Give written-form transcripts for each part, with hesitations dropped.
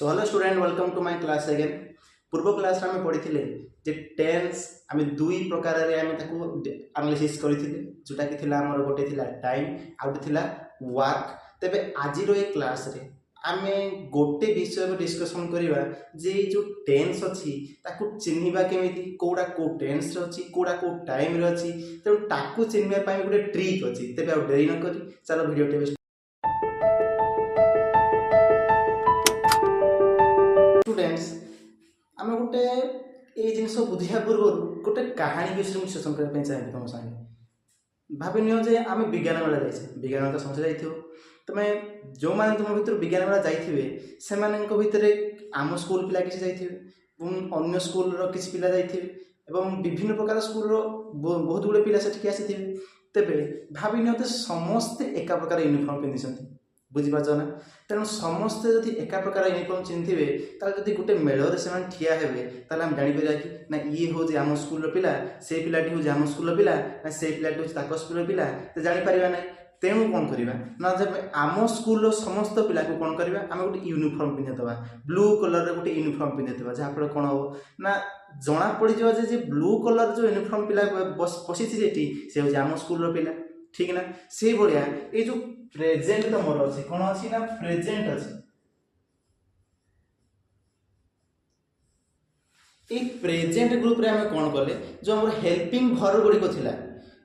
So hello student welcome to my class again. पूर्व class आम पढ़ी जे टेन्स आम दुई प्रकार एनालिसिस करते जोटा कि आमर गोटे टाइम आ गोटे वर्क। तेबे आज क्लास रे आम गोटे विषय को डिस्कसन करवा जे जो टेन्स अच्छी चिन्हवा केमी कौटा कौ टेन्स अच्छी कौटा कौ टाइम अच्छी तेणु ताकू चिन्हवा गोटे ट्रिक अच्छी। तेज आ डेरी नक चलो भिडियो स्टूडेंट्स आम गोटे ये जिनस बुझा पूर्व गोटे कहानी विषय में डिस्कसन करने चाहिए तुम सागे भाव नि आम विज्ञान मेला जाइए विज्ञान मेला समझे जाइए तुम्हें जो मैंने तुम भर विज्ञान मेला जाइए से भितर आम स्कूल पिला किसी जाइए अन्य स्कूल किसी पिला जाइए विभिन्न प्रकार स्कूल बहुत गुड़े पिला से आसी तेरे भाव नि समस्ते एका प्रकार यूनिफॉर्म पिंधि बुझीपार ना। तेणु समस्ते जदि एका प्रकार यूनिफॉर्म चिन्हे जब गोटे मेलर से ठिया हे आम जापर कि ना ये हूँ आम स्कूल पिला से पिलाटी हूँ आम स्कूल पिला ना से पिलाटी हूँ स्कूल पिला तो जापर ना। तेणु कौन करवा ना जब आम स्कूल समस्त पिला को कौन करवा आम गोटे यूनिफॉर्म पिंधेदवा ब्लू कलर गोटे यूनिफॉर्म पिंधेदवा जहाँफल कौन हम ना जना पड़ जे ब्लू कलर जो यूनिफॉर्म पिला बसी से हूँ आम स्कूल पिला ठीक ना। से भाया ये जो प्रेजेंट तो मोर अच्छी कौन अच्छी ना प्रेजेंट अच्छी ये प्रेजेंट ग्रुप रे हमें कौन कले जो हमर हेल्पिंग वर्ब गुड़िक थिला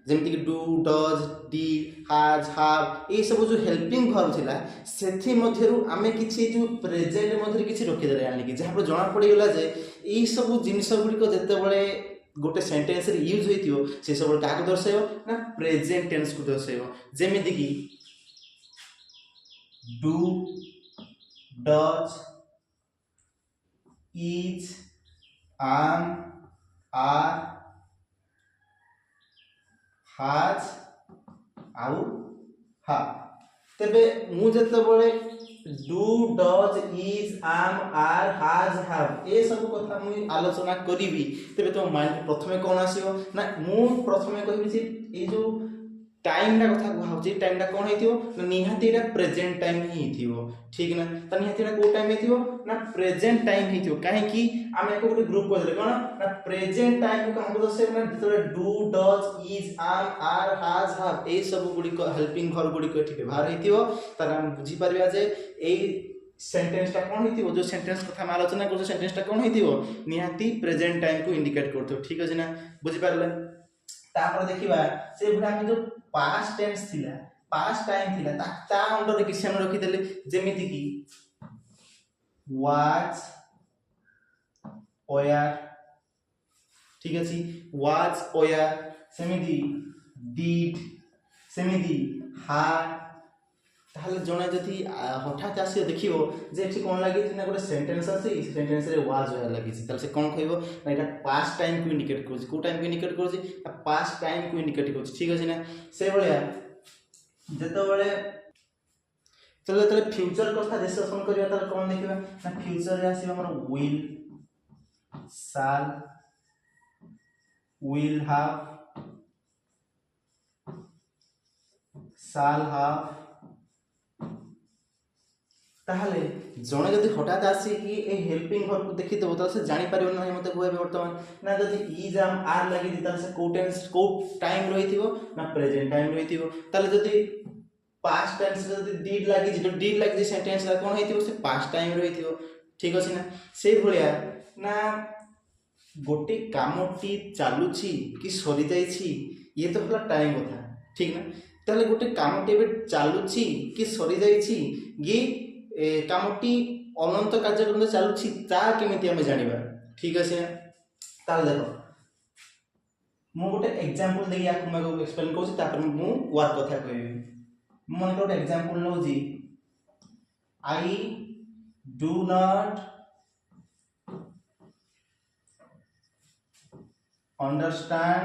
जेमती कि डू डज डी हाज हाव ये सब जो हेल्पिंग वर्ब थिला सेथि मध्यरु आमे किछि जो प्रेजेंट मध्यरु किछि रखि देले आनि कि जहाँ पर जना पड़ी गला जे ई सब जिनिस गुड़िक जते बळे गोटे सेंटेंस रे यूज होइतियो से सब का दर्शाइबो ना प्रेजेंट टेंस को दर्शाइबो जेमिति कि do does is am are has आउ हा। तेबे मु जते बळे do does is am are has have ए सब कथा मु आलोचना करिवि तेबे तो माइंड प्रथमे कोन आसीबो ना मु प्रथमे कहिबि जे ए जो टाइम कथा कहूँ टाइम कौन हो निहाती प्रेजेंट टाइम ही ठीक ना। तो निहाती कौ टाइम ना प्रेजेंट टाइम हो कहीं आम एक गोटे ग्रुप कहते कौन ना प्रेजेंट टाइम क्या दर्शाइबा जो डू डज इज आम आर हाज हाव ये सब गुड़िक हेल्पिंग वर्ब गुड़िक व्यवहार होता बुझीपर जे सेंटेंस टा कौन हो जो सेंटेंस कथा आलोचना कर सेंटेंस टा कौन हो निहाती प्रेजेंट टाइम को इंडिकेट कर ठीक अच्छे ना बुझीपारे। देखा से जो पास्ट टेंस थिला पास्ट टाइम थिला ता अंडर किसी हम रखी देले जेमिति कि वाज ओयर ठीक अछि वाज ओयर सेमिति डिड सेमिति हा ताहले जने जति हठात आसी देखिबो जे एठी कोन लागि ना गोटे सेंटेंस अछि सेंटेंस रे वाज ओयर लागि छी ताले से कोन कहइबो ना एटा पास्ट टाइम को इंडिकेट करछि को टाइम को इंडिकेट करछि पास्ट टाइम को इंडिकेट करछि ठीक अछि ना। से भलिया जतो बळे चलो तले फ्यूचर कथा डिस्कशन करिया ताले कोन देखिबा ना फ्यूचर रे आसी हमर will shall will have shall have ताहले जने जदि हठात आसी कि ए हेल्पिंग वर्ब को देखि देबो त से जानि परिबो नै मते कहबे वर्तमान ना जदि इज आम आर लागि दी त से को टेंस को टाइम रहिथिबो ना प्रेजेंट टाइम रहिथिबो ताले जदि पास्ट टेंस जदि डिड लागि जे डिड लागि जे सेंटेंस ला कोन हेतिबो से पास्ट टाइम रहिथिबो ठीक अछि ना। से भलिया ना गोटे कामटी चालुछि कि सरी जाइछि ये तो हला टाइम कथा ठीक ना। ताले गोटे कामटी बे चालुछि कि सरी जाइछि ये कामटी अनंत कार्यक्रम चलुछि ता केमिति हमें जानिबा ठीक अछि ना। देखो मु गोटे एग्जांपल देई याकु मैं एक्सप्लेन करछि तापर मु वर्क कथा कहबी मन गोटे एग्जांपल लो जी I do not understand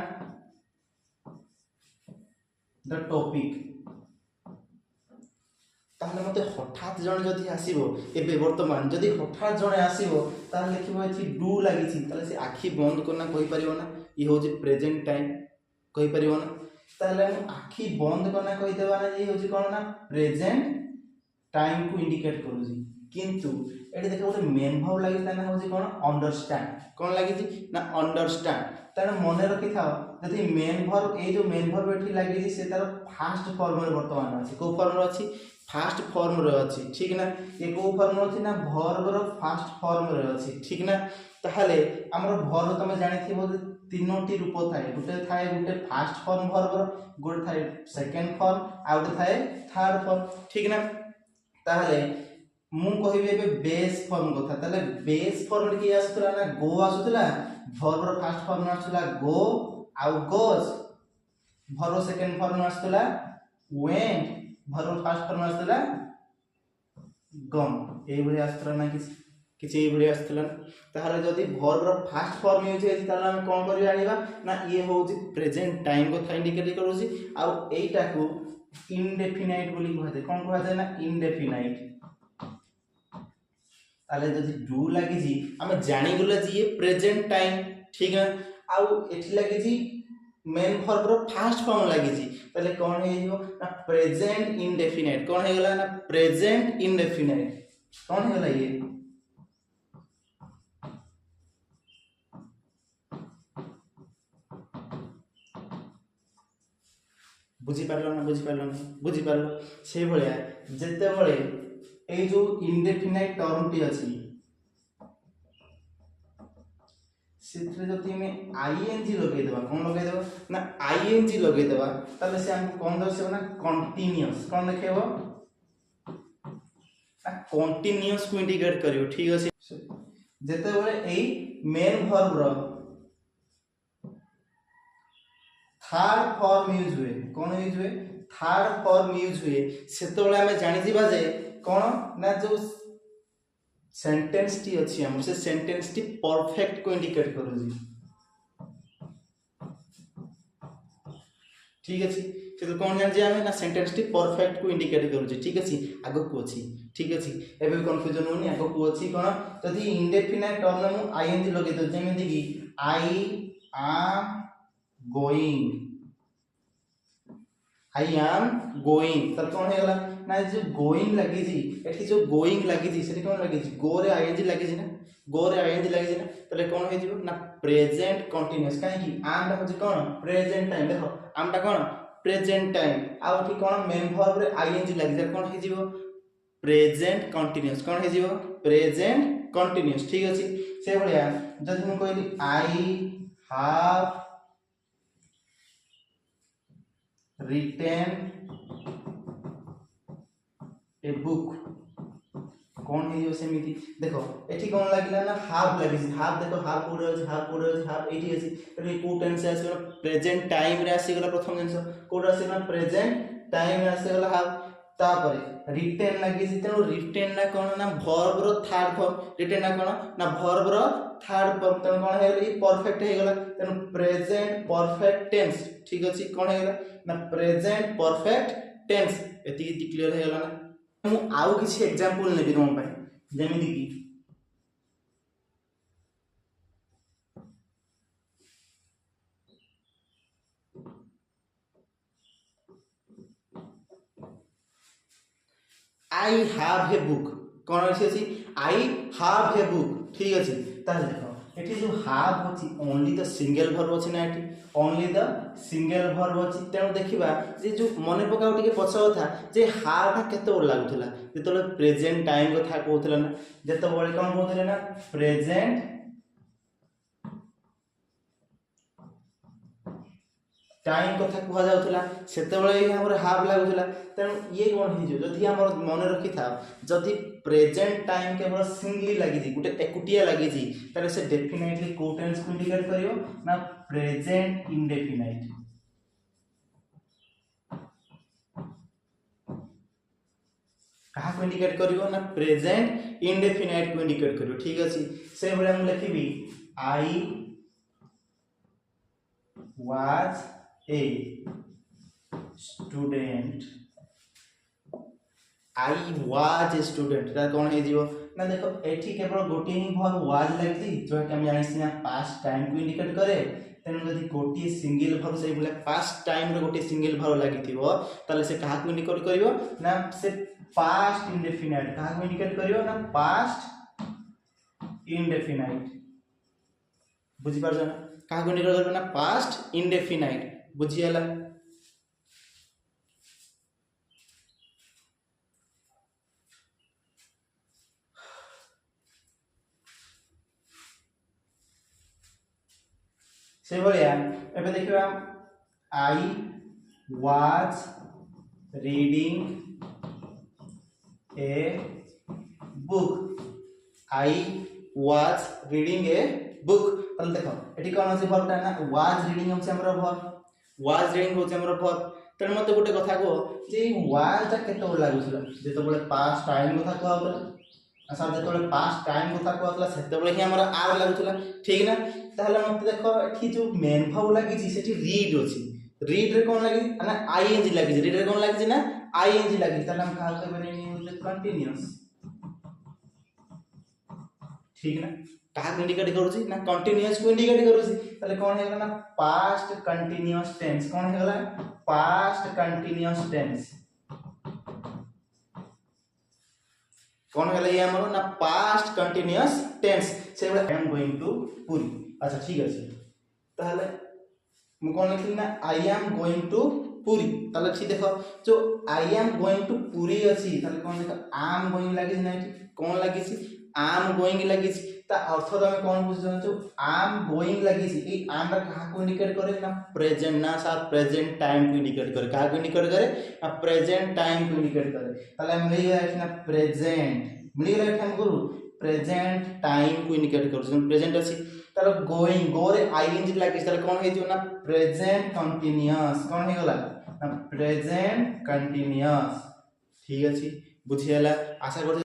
the topic ताहले मते हठात जण जदि आसीबो एबे वर्तमान जदि हठात जण आसीबो ताहले लिखिबो एथि डू लागि छि ताहले से आखी बंद करना कहि परिबो ना ई हो जे प्रेजेंट टाइम कहि परिबो ना ताहले हम आखी बंद करना कहि देबा ना ई हो जे कोन ना प्रेजेंट टाइम को इंडिकेट करू जी किंतु एटी देख गोटे मेन वर्ब लगी ना हूँ कौन अंडरस्टैंड कौन लगी ना अंडरस्टैंड तेणु मन रखी था जदि मेन वर्ब ये जो मेन वर्ब ये लगी से तार फास्ट फॉर्म में बर्तमान अच्छी कौ फॉर्म अच्छी फास्ट फॉर्म रे अच्छी ठीक ना ये कौ फॉर्म अच्छी ना वर्ब रो फास्ट फॉर्म रे अच्छी ठीक ना ताहले हमर वर्ब तुम जानिथिबो तीनोटी रूप थाए गोटे फास्ट फॉर्म वर्ब रो गोटे थाए सेकंड फॉर्म आ गोटे थाए थर्ड फॉर्म ठीक ना ताहले मु कहिबे एबे बेस फॉर्म कथा ताले बेस फॉर्म रे की आसुतला ना गो आसुतला वर्ब रो फास्ट फॉर्म आसुतला गो आउ गोस वर्ब सेकंड फॉर्म आसुतला वेंट वर्ब फास्ट फॉर्म आसुतला गम ए भली आसुतला ना किछि ए भली आसुतला ताहले जदी वर्ब रो फास्ट फॉर्म यूज हेछि ताले हम कोन करि आनिबा ना ये होछि प्रेजेंट टाइम को था इंडिकेट करूछि आउ एटा को इनडेफिनाइट बोली कहते कोन कहै छै ना इनडेफिनाइट ताले जदि डू लगी जी हमें जानी गला जी ये प्रेजेंट टाइम ठीक है आउ एठी लगी जी मेन वर्ब रो फास्ट फॉर्म लगी जी ताले कोन हे जो ना प्रेजेंट इंडेफिनाइट कोन हे गला ना प्रेजेंट इंडेफिनाइट कोन हे गला ये बुझी पारलो से भलिया जते बळे ए जो इंडेफिनाइट टर्म टी अछि सेथरे जति में आईएनजी लगे देबा कोन लगे देबा ना आईएनजी लगे देबा तले से हम कोन दर्शाबो ना कंटीन्यूअस कोन लिखेबो ना कंटीन्यूअस को इंडिकेट करियो ठीक अछि जते बळे ए मेन वर्ब रो थर्ड फॉर्म यूज हुए कौन यूज हुए थर्ड फॉर्म यूज हुए सेतो बळे हमें जानि दिबा जे कौन ना जो सेंटेंस टी अछि हम से सेंटेंस टी परफेक्ट को इंडिकेट करू जी ठीक अछि से तो कौन जान जे हमें ना सेंटेंस टी परफेक्ट को इंडिकेट करू जी ठीक अछि आगो को अछि ठीक अछि एबे कंफ्यूजन होनी आगो को अछि कोन जदी इंडेफिनाइट टर्म में आईएनजी लगे दो जेमिति कि आई एम गोइंग तब कौन है गला ना जो गोइंग लगी जी एठी जो गोइंग लगी जी सेठी कौन लगी जी गो रे आईएनजी लगी जी ना गो रे आईएनजी लगी जी ना तले कौन है जीवो ना प्रेजेंट कंटीन्यूअस काहे कि आम ता होची कौन प्रेजेंट टाइम देखो आम ता कौन प्रेजेंट टाइम आ एठी कौन मेन वर्ब रे आईएनजी लगी जा कौन है जीवो प्रेजेंट कंटीन्यूअस कौन है जीवो प्रेजेंट कंटीन्यूअस ठीक अछि से भलिया जदी हम कहली I have written a book कौन है जो सेमिति देखो एठी कौन लागिला ना हाफ लागि हाफ देखो हाफ कोड अछि हाफ एठी अछि तबे को टेंस आसी प्रेजेंट टाइम रे आसी गला प्रथम जिंस कोड आसी ना प्रेजेंट टाइम रे आसी गला हाफ तापरे रिटेन लागि तेनु रिटेन ना कोन ना वर्ब रो थर्ड फॉर्म रिटेन ना कोन ना वर्ब रो थर्ड फॉर्म तेनु कोन हे गली परफेक्ट हे गला तेनु प्रेजेंट परफेक्ट टेंस ठीक अछि कोन हे गला ना प्रेजेंट परफेक्ट टेंस एति क्लियर हे गला ना मु आउ किछि एग्जांपल नेबी तुम पाई जेमिति कि I have a book कौन अछि I have a book ठीक अछि ताले देखो एठी जो have अछि ओनली द सिंगल वर्ब अछि ना एठी ओनली द सिंगल वर्ब अछि तेनु देखिबा जे जो मने पकाउ टिके पछो था जे have ता केते ओर लागुथला जेतले प्रेजेंट टाइम कथा कहउथला ना जेते बळे कोन कहउथले ना प्रेजेंट टाइम कथा कह जाउथला सेते बळे हमर हाफ लागुथला तेनु ये कोन हे जो जदी हमर मन रखि था जदी प्रेजेंट टाइम केवल सिंगली लागि जी गुटे एकुटिया लागि जी तले से डेफिनेटली को टेंस को इंडिकेट करियो ना प्रेजेंट इंडेफिनाइट कहा को इंडिकेट करियो ना प्रेजेंट इंडेफिनाइट को इंडिकेट करियो ठीक अछि से बळे हम लिखिबी I was a student I was a student ता कोन हे जीवो ना देखो एठी केवल गोटी ही वर्ब was लागती जो कि हम जानि सिना पास्ट टाइम को इंडिकेट करे तेनु जदी गोटी सिंगल वर्ब से बोले पास्ट टाइम रे गोटी सिंगल वर्ब लागिथिबो ताले से कहा को इंडिकेट करिवो ना से पास्ट इंडेफिनाइट कहा इंडिकेट करियो ना पास्ट इंडेफिनाइट बुझी पारछ ना कहा इंडिकेट करबो ना पास्ट इंडेफिनाइट बुझी हला से भलिया एबे देखिबा I was reading a book I was reading a book तले देखो एठी कोन अछि वर्बटा ना वाज रीडिंग हमसे हमर वर्ब वाज रीडिंग होचे हमर वर्ब तने मते गोटे कथा को जे वाज ता केते बड लागुछला जेते बळे पास्ट टाइम कथा को आउला असा जेते बळे पास्ट टाइम कथा को आउला सेते बळे ही हमर आर लागुछला ठीक ना ताहले मते देखो एठी जो मेन भाव लागि छि सेठी रीड अछि रीड रे कोन लागि ना आईएनजी लागि रीड रे कोन लागि छि ना आईएनजी लागि ताले हम कहा कहबे न्यूज कंटीन्यूअस ठीक ना कहा इंडिकेट करूची ना कंटीन्यूअस को इंडिकेट करूची ताले कोन हेगला ना पास्ट कंटीन्यूअस टेंस कोन हेगला पास्ट कंटीन्यूअस टेंस कोन हेगला ये हमरो ना पास्ट कंटीन्यूअस टेंस से I am going to Puri अच्छा ठीक अछि ताले मु कोन लिखली ना I am going to Puri ताले ठीक देखो जो I am going to Puri अछि ताले कोन देखो आई एम गोइंग लागि ना कोन लागि छि आई एम गोइंग लागि छि ता अर्थ तमे कोन बुझ जानो आई एम गोइंग लागि छि ए आई एम कहा को इंडिकेट करे ना प्रेजेंट ना साथ प्रेजेंट टाइम को इंडिकेट करे कहा को इंडिकेट करे ना प्रेजेंट टाइम को इंडिकेट करे ताले हम लिख रहे ना प्रेजेंट मिली रहे हम करू प्रेजेंट टाइम को इंडिकेट करू प्रेजेंट अछि ताले गोइंग गो रे आईएनजी लागि ताले कोन हे जो ना प्रेजेंट कंटीन्यूअस कोन हे गला ना प्रेजेंट कंटीन्यूअस ठीक अछि बुझियला आशा करते